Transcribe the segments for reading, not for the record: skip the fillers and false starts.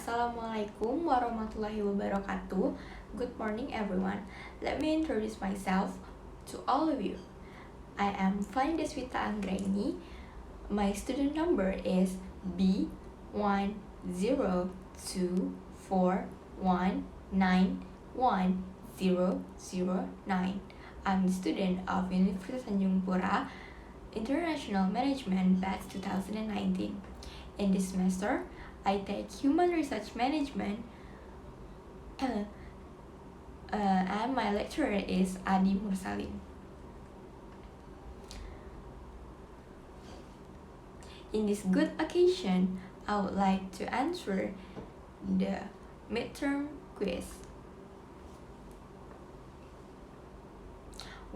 Assalamualaikum warahmatullahi wabarakatuh. Good morning, everyone. Let me introduce myself to all of you. I am Fanny Deswita Anggraeni. My student number is B1024191009. I'm a student of Universitas Tanjung Pura International Management Batch 2019. In this semester, I take Human Research Management and my lecturer is Adi Mursalin. In this good occasion, I would like to answer the midterm quiz.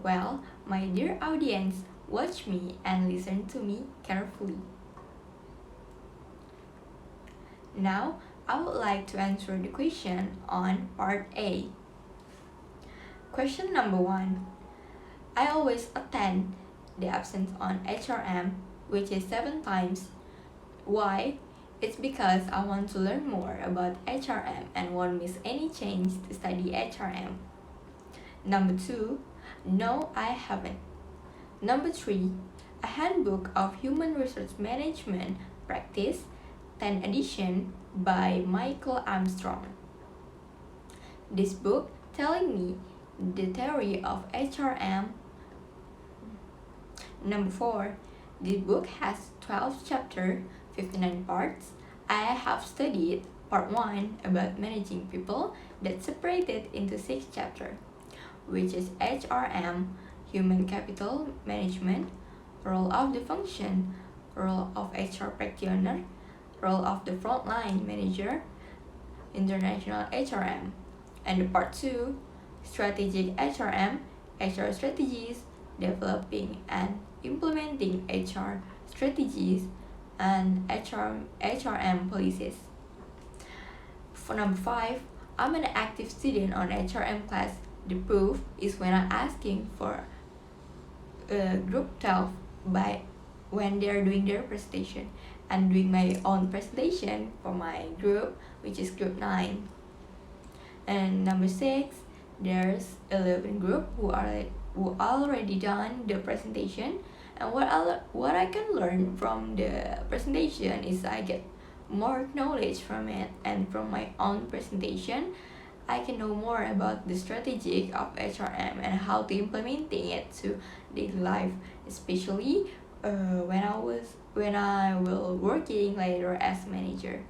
Well, my dear audience, watch me and listen to me carefully. Now, I would like to answer the question on part A. Question number 1. I always attend the absence on HRM, which is 7 times. Why? It's because I want to learn more about HRM and won't miss any chance to study HRM. Number 2. No, I haven't. Number 3. A Handbook of Human Research Management Practice 10th edition by Michael Armstrong. This book telling me the theory of HRM. Number 4. This book has 12 chapters, 59 parts. I have studied part 1 about managing people that's separated into 6 chapters, which is HRM, Human Capital Management, Role of the Function, Role of HR Practitioner, Role of the Frontline Manager, International HRM, and the part 2, Strategic HRM, HR Strategies, Developing and Implementing HR Strategies, and HRM Policies. For number 5, I'm an active student on HRM class. The proof is when I'm asking for group 12 when they're doing their presentation, and doing my own presentation for my group, which is group 9. And number 6, there's 11 group who already done the presentation, and what I can learn from the presentation is I get more knowledge from it, and from my own presentation I can know more about the strategy of HRM and how to implementing it to daily life, especially when I will working later as manager.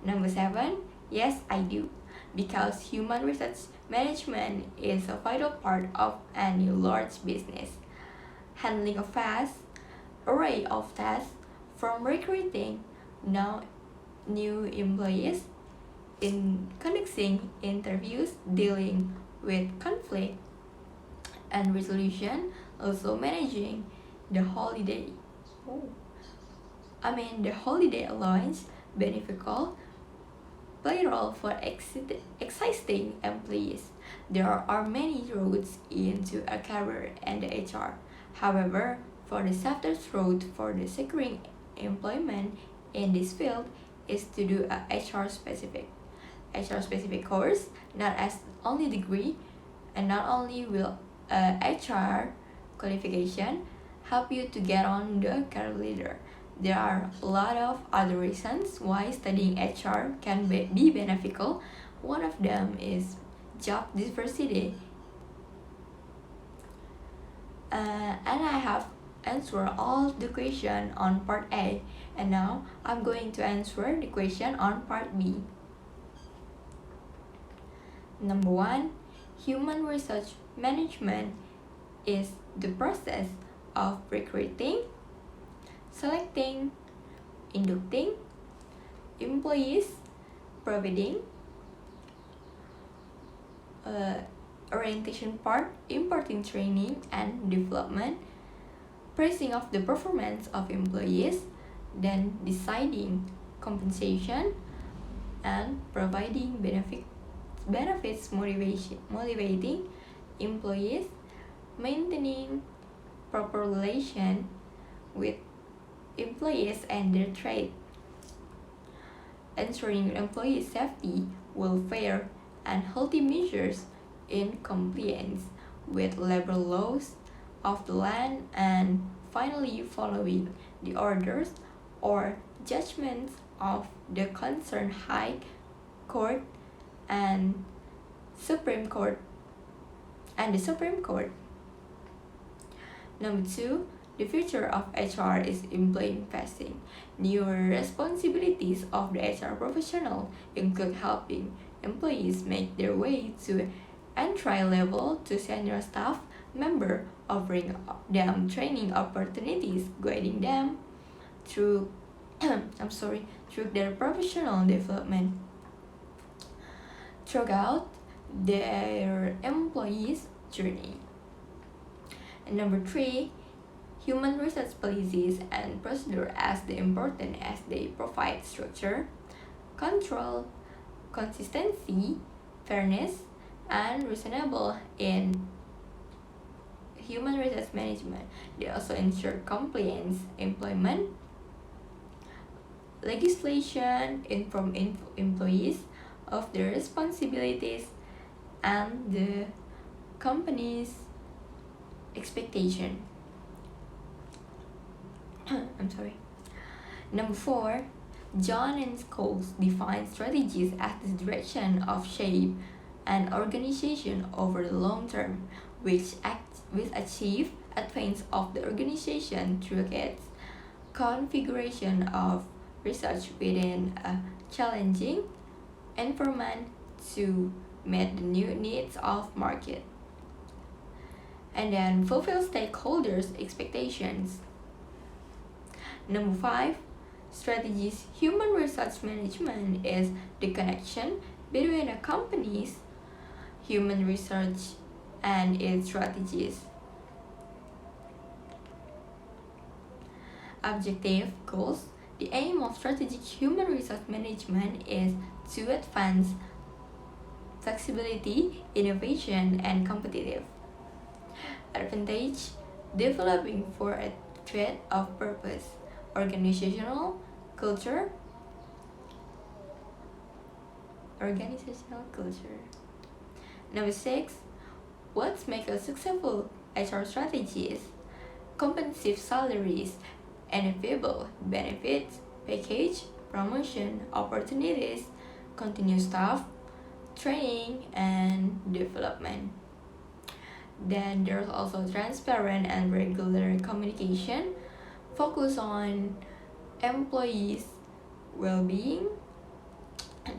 Number 7, yes, I do, because human research management is a vital part of any large business. Handling a vast array of tasks, from recruiting new employees, in conducting interviews, dealing with conflict and resolution, also managing the holiday allowance, beneficial payroll for existing employees. There are many routes into a career and the HR. However, for the safest route for the securing employment in this field is to do a HR specific course, not as only degree, and not only will HR qualification help you to get on the career ladder. There are a lot of other reasons why studying HR can be beneficial. One of them is job diversity. And I have answered all the question on part A, and now I'm going to answer the question on part B. Number 1, human research management is the process of recruiting, selecting, inducting employees, providing orientation part, imparting training and development, pricing of the performance of employees, then deciding compensation, and providing benefits motivating employees, maintaining proper relation with employees and their trade. ensuring employee safety, welfare, and healthy measures in compliance with labor laws of the land, and finally following the orders or judgments of the concerned High Court and Supreme Court and the Supreme Court. Number 2, the future of HR is implementing. Newer responsibilities of the HR professional include helping employees make their way to entry level to senior staff member, offering them training opportunities, guiding them through through their professional development throughout their employees' journey. And number 3, human resource policies and procedure as important as they provide structure, control, consistency, fairness, and reasonable in human resource management. They also ensure compliance, employment, legislation, inform employees of their responsibilities and the company's expectation. Number 4, John and Scholes define strategies as the direction of shape an organization over the long term, which achieve advance of the organization through its configuration of research within a challenging environment to meet the new needs of market, and then fulfill stakeholders' expectations. Number 5, strategies. Human resource management is the connection between a company's human research and its strategies. Objective goals. The aim of strategic human resource management is to advance flexibility, innovation, and competitive advantage, developing for a thread of purpose, organizational culture. Number 6, what makes a successful HR strategy is competitive salaries, enviable benefits, package, promotion, opportunities, continuous staff, training, and development. Then there's also transparent and regular communication, focus on employees' well-being,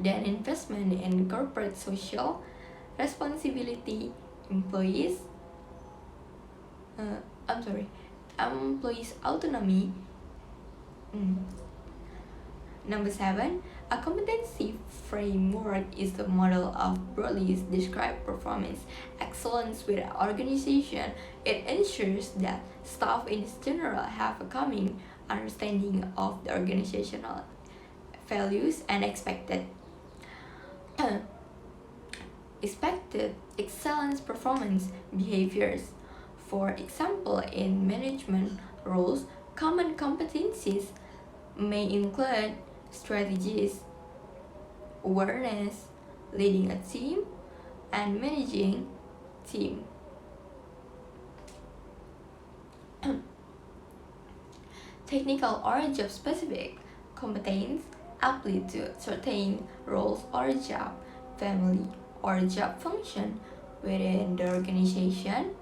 then investment in corporate social responsibility, employees autonomy. Number 7, a competency framework is the model of broadly described performance excellence with an organization. It ensures that staff in general have a common understanding of the organizational values and expected excellence performance behaviors. For example, in management roles, common competencies may include strategies, awareness, leading a team, and managing team. Technical or job-specific competence apply to certain roles or job, family, or job function within the organization.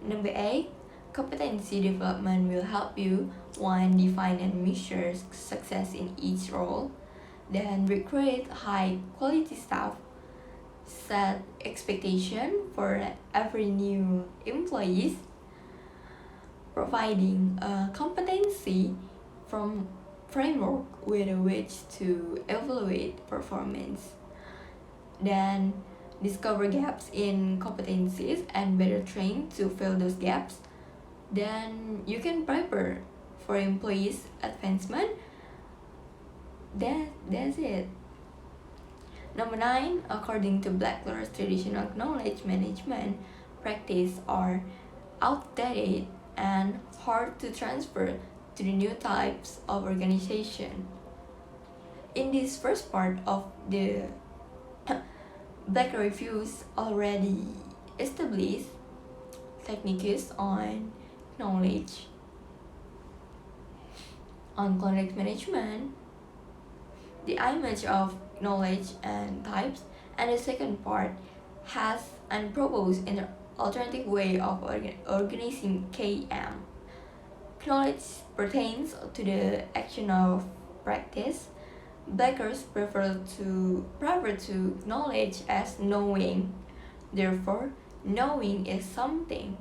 Number 8, competency development will help you 1. Define and measure success in each role, then recruit high quality staff, set expectation for every new employees, providing a competency framework with which to evaluate performance, then discover gaps in competencies and better train to fill those gaps. Then you can prepare for employees' advancement. That's it. Number 9, according to Blackler's traditional knowledge management practice are outdated and hard to transfer to the new types of organization. In this first part of the Black reviews already established techniques on knowledge, on context management, the image of knowledge and types, and the second part has unproposed an alternative way of organizing KM. Knowledge pertains to the action of practice. Blackers prefer to knowledge as knowing. Therefore, knowing is something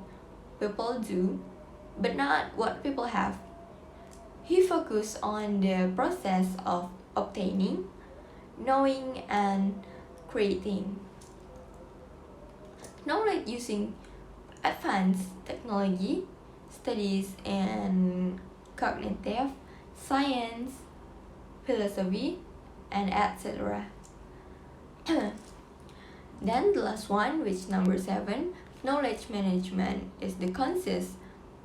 people do, but not what people have. He focused on the process of obtaining, knowing, and creating knowledge using advanced technology, studies in cognitive science, philosophy, and etc. Then the last one, which number 7, knowledge management is the conscious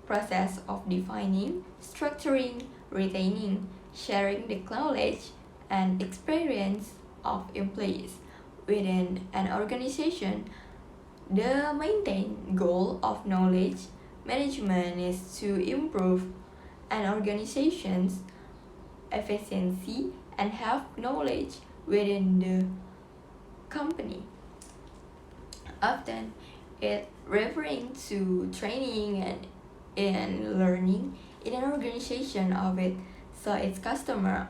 process of defining, structuring, retaining, sharing the knowledge and experience of employees within an organization. The main goal of knowledge management is to improve an organization's efficiency and have knowledge within the company. Often it referring to training and learning in an organization of it, so its customer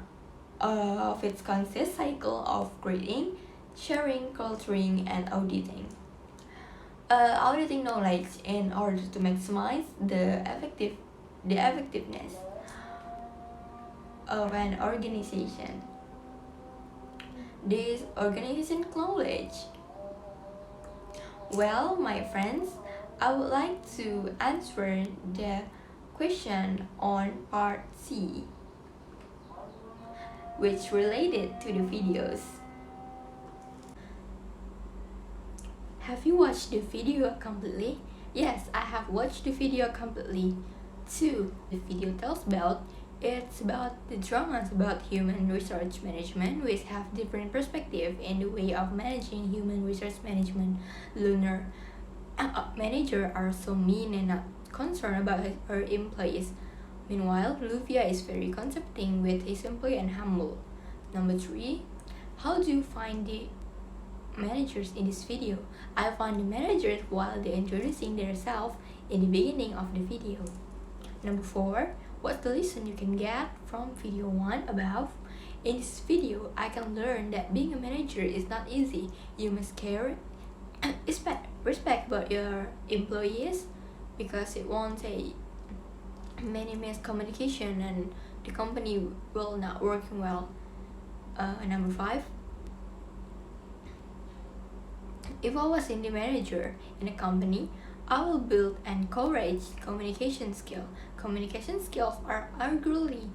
of its consist cycle of creating, sharing, culturing, and auditing. Auditing knowledge in order to maximize the effectiveness of an organization. This organization knowledge. Well, my friends, I would like to answer the question on part C, which related to the videos. Have you watched the video completely? Yes, I have watched the video completely too. The video tells about it's about the dramas about human resource management, which have different perspective in the way of managing human resource management. Lunar manager are so mean and not concerned about her employees. Meanwhile, Luvia is very concepting with his employee and humble. Number 3, how do you find the managers in this video? I found the managers while they're introducing themselves in the beginning of the video. Number 4, what's the lesson you can get from video 1 above? In this video, I can learn that being a manager is not easy. You must care, respect about your employees, because it won't take many miscommunication and the company will not working well. Number 5, if I was in the manager in a company, I will build and encourage communication skill. Communication skills are arguably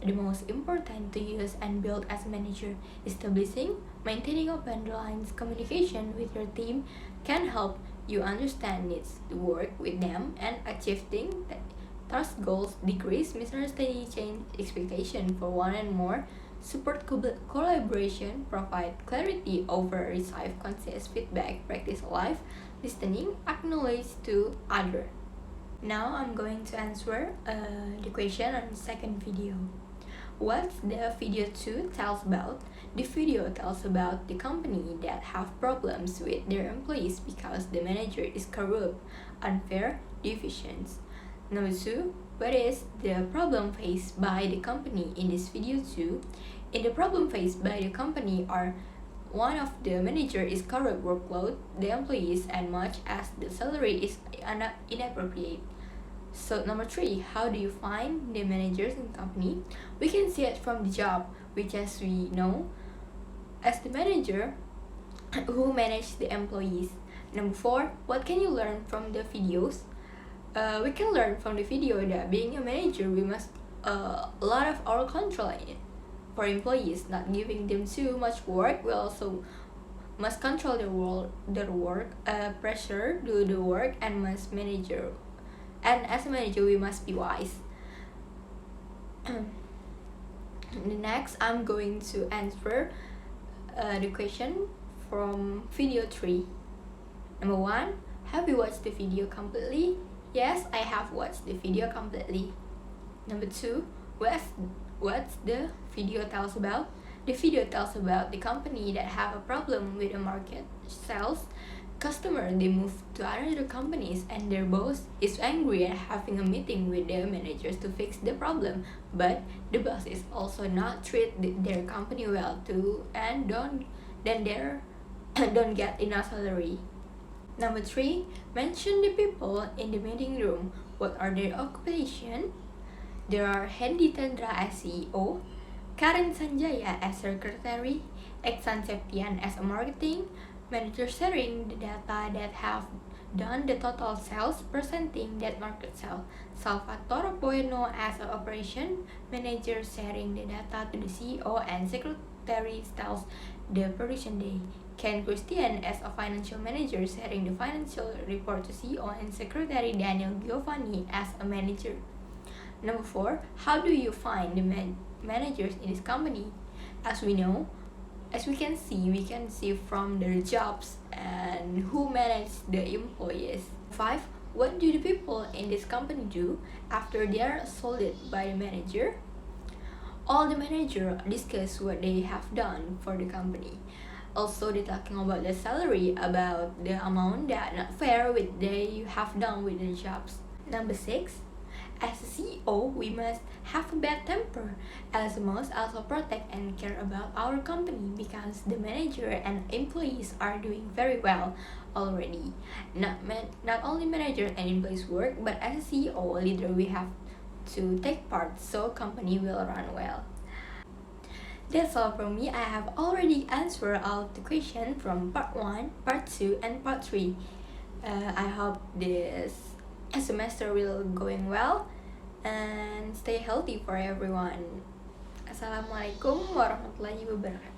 the most important to use and build as a manager. Establishing, maintaining open lines communication with your team can help you understand needs, to work with them, and achieving task goals, decrease misunderstanding, change expectation for one and more, support collaboration, provide clarity over receive conscious feedback, practice life listening, acknowledge to other. Now I'm going to answer the question on the second video. What the video 2 tells about? The video tells about the company that have problems with their employees because the manager is corrupt, unfair, deficient. Number 2, what is the problem faced by the company in this video 2? In the problem faced by the company are one of the manager is corrupt workload, the employees, and much as the salary is inappropriate. So number 3, how do you find the managers in company? We can see it from the job, which as we know, as the manager who manage the employees. Number 4, what can you learn from the videos? We can learn from the video that being a manager, we must a lot of our control for employees, not giving them too much work. We also must control their work, pressure, do the work, and must manager. And as a manager, we must be wise. Next, I'm going to answer the question from video 3. Number 1, have you watched the video completely? Yes, I have watched the video completely. Number 2, what's the video tells about? The video tells about the company that have a problem with the market sales customer. They move to other companies and their boss is angry and having a meeting with their managers to fix the problem, but the boss is also not treat their company well too and don't get enough salary. Number 3, mention the people in the meeting room. What are their occupation? There are Hendy Tendra as CEO, Karen Sanjaya as secretary, Eksan Septian as a marketing manager, sharing the data that have done the total sales, presenting that market sale. Salvatore Bueno as an operation manager, sharing the data to the CEO, and secretary tells the production day. Ken Christian as a financial manager, sharing the financial report to CEO, and secretary Daniel Giovanni as a manager. Number 4, how do you find the managers in this company? As we can see from their jobs and who manage the employees. 5, what do the people in this company do after they are assaulted by the manager? All the manager discuss what they have done for the company. Also, they're talking about the salary, about the amount that not fair with they have done with the jobs. Number 6, as a CEO, we must have a bad temper, as must also protect and care about our company because the manager and employees are doing very well already. Not only managers and employees work, but as a CEO leader, we have to take part so company will run well. That's all from me. I have already answered all the questions from part 1, part 2, and part 3. I hope this semester will going well and stay healthy for everyone. Assalamualaikum warahmatullahi wabarakatuh.